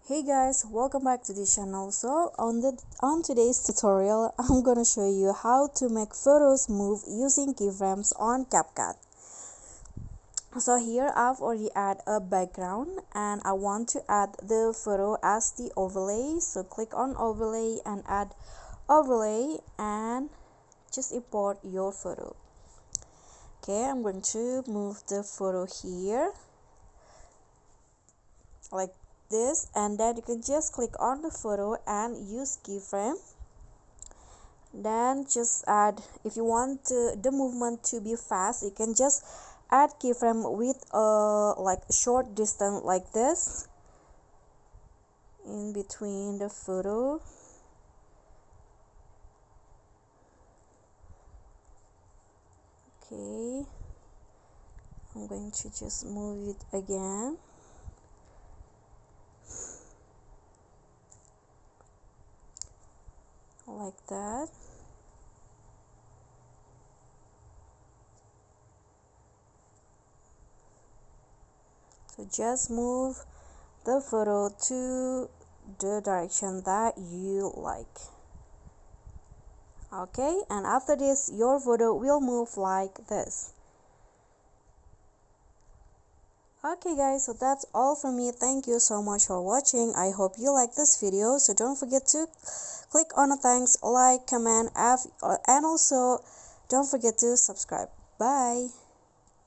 Hey guys, welcome back to this channel. So on today's tutorial, I'm gonna show you how to make photos move using keyframes on CapCut. So here I've already add a background and I want to add the photo as the overlay. So click on overlay and add overlay and just import your photo. Okay, I'm going to move the photo here like this, and then you can just click on the photo and use keyframe. Then just add, if you want the movement to be fast, you can just add keyframe with like short distance like this in between the photo. Okay, I'm going to just move it again like that. So just move the photo to the direction that you like. Okay, and after this your photo will move like this. Okay guys, so that's all from me. Thank you so much for watching. I hope you like this video, so don't forget to click on the thanks, like, comment, and also don't forget to subscribe. Bye.